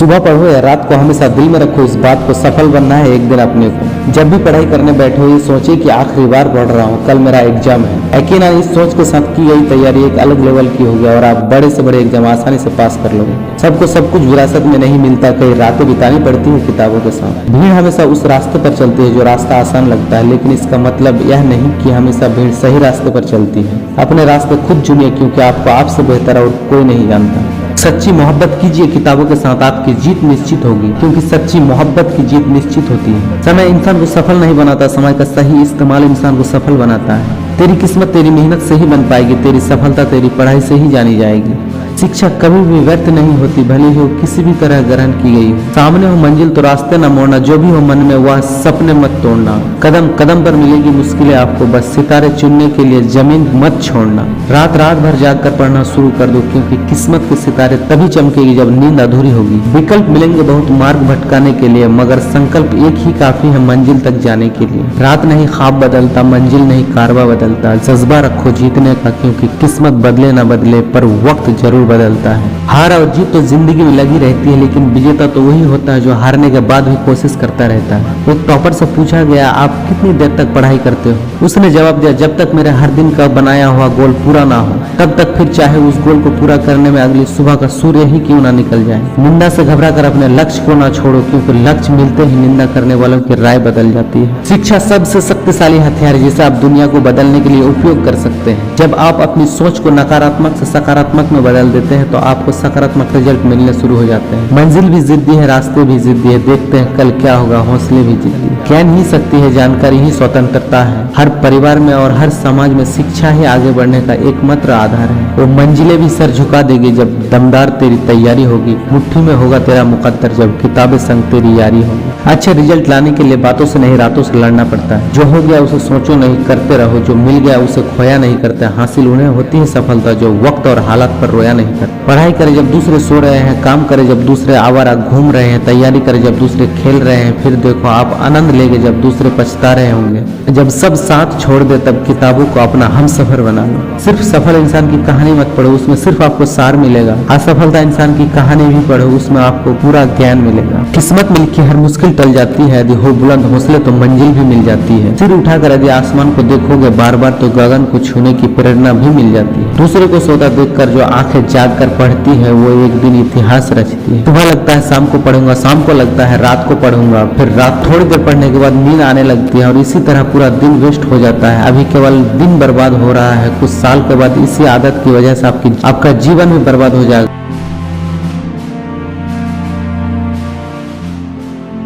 सुबह पढ़ो या रात को, हमेशा दिल में रखो इस बात को, सफल बनना है एक दिन अपने को। जब भी पढ़ाई करने बैठो ये सोचिए कि आखिरी बार पढ़ रहा हूँ, कल मेरा एग्जाम है। यकीन इस सोच के साथ की गई तैयारी एक अलग लेवल की होगी और आप बड़े से बड़े एग्जाम आसानी से पास कर लोगे। सबको सब कुछ विरासत में नहीं मिलता, कई रातें बितानी पड़ती है किताबों के साथ। भीड़ हमेशा उस रास्ते पर चलती है जो रास्ता आसान लगता है, लेकिन इसका मतलब यह नहीं कि हमेशा भीड़ सही रास्ते पर चलती है। अपने रास्ते खुद चुनिए, क्योंकि आपको आपसे बेहतर और कोई नहीं जानता। सच्ची मोहब्बत कीजिए किताबों के साथ, आपकी जीत निश्चित होगी, क्योंकि सच्ची मोहब्बत की जीत निश्चित होती है। समय इंसान को सफल नहीं बनाता, समय का सही इस्तेमाल इंसान को सफल बनाता है। तेरी किस्मत तेरी मेहनत से ही बन पाएगी, तेरी सफलता तेरी पढ़ाई से ही जानी जाएगी। शिक्षा कभी भी व्यर्थ नहीं होती, भले ही वो किसी भी तरह ग्रहण की गई हो। सामने हो मंजिल तो रास्ते न मोड़ना, जो भी हो मन में वह सपने मत तोड़ना। कदम कदम पर मिलेगी मुश्किलें आपको, बस सितारे चुनने के लिए जमीन मत छोड़ना। रात रात भर जाग कर पढ़ना शुरू कर दो, क्योंकि किस्मत के सितारे तभी चमकेगी जब नींद अधूरी होगी। विकल्प मिलेंगे बहुत मार्ग भटकाने के लिए, मगर संकल्प एक ही काफी है मंजिल तक जाने के लिए। रात नहीं ख्वाब बदलता, मंजिल नहीं कारवा बदलता। जज्बा रखो जीतने का, क्योंकि किस्मत बदले ना बदले पर वक्त जरूर बदलता है। हार और जीत तो जिंदगी में लगी रहती है, लेकिन विजेता तो वही होता है जो हारने के बाद भी कोशिश करता रहता है। एक टॉपर से पूछा गया, आप कितनी देर तक पढ़ाई करते हो? उसने जवाब दिया, जब तक मेरे हर दिन का बनाया हुआ गोल पूरा ना हो तब तक, फिर चाहे उस गोल को पूरा करने में अगली सुबह का सूर्य ही क्यों ना निकल जाए। निंदा से घबरा कर अपने लक्ष्य को ना छोड़ो, क्योंकि लक्ष्य मिलते ही निंदा करने वालों की राय बदल जाती है। शिक्षा सबसे शक्तिशाली हथियार है जिसे आप दुनिया को बदलने के लिए उपयोग कर सकते हैं। जब आप अपनी सोच को नकारात्मक से सकारात्मक में बदल देते हैं तो आपको सकारात्मक रिजल्ट मिलने शुरू हो जाते हैं। मंजिल भी जिद्दी है, रास्ते भी जिद्दी है, देखते हैं कल क्या होगा, हौसले भी जिद्दी। ज्ञान ही शक्ति है, जानकारी ही स्वतंत्रता है। हर परिवार में और हर समाज में शिक्षा ही आगे बढ़ने का एकमात्र आधार है। वो मंजिलें भी सर झुका देगी जब दमदार तेरी तैयारी होगी। मुट्ठी में होगा तेरा मुकद्दर जब किताबें संग तेरी यारी होगी। अच्छे रिजल्ट लाने के लिए बातों से नहीं रातों से लड़ना पड़ता है। जो हो गया उसे सोचो नहीं, करते रहो। जो मिल गया उसे खोया नहीं करते। हासिल उन्हें होती है सफलता जो वक्त और हालात पर रोया नहीं करते। पढ़ाई करे जब दूसरे सो रहे हैं, काम करे जब दूसरे आवारा घूम रहे हैं, तैयारी करे जब दूसरे खेल रहे हैं, फिर देखो आप आनंद लेंगे जब दूसरे पछता रहे होंगे। जब सब साथ छोड़ दे तब किताबों को अपना हम सफर बना लो। सिर्फ सफल इंसान की कहानी मत पढ़ो, उसमें सिर्फ आपको सार मिलेगा। असफलता इंसान की कहानी भी पढ़ो, उसमें आपको पूरा ज्ञान मिलेगा। किस्मत में लिखी हर मुश्किल टल जाती है, यदि हो बुलंद हौसले तो मंजिल भी मिल जाती है। सिर उठाकर यदि आसमान को देखोगे बार बार तो गगन को छूने की प्रेरणा भी मिल जाती है। दूसरे को सोता देखकर जो आंखें जाग कर पढ़ती है वो एक दिन इतिहास रचती है। सुबह लगता है शाम को पढ़ूंगा, शाम को लगता है रात को पढ़ूंगा, फिर रात थोड़ी देर पढ़ने के बाद नींद आने लगती है और इसी तरह पूरा दिन वेस्ट हो जाता है। अभी केवल दिन बर्बाद हो रहा है, कुछ साल के बाद इसी आदत की वजह से आपका जीवन भी बर्बाद हो जाएगा।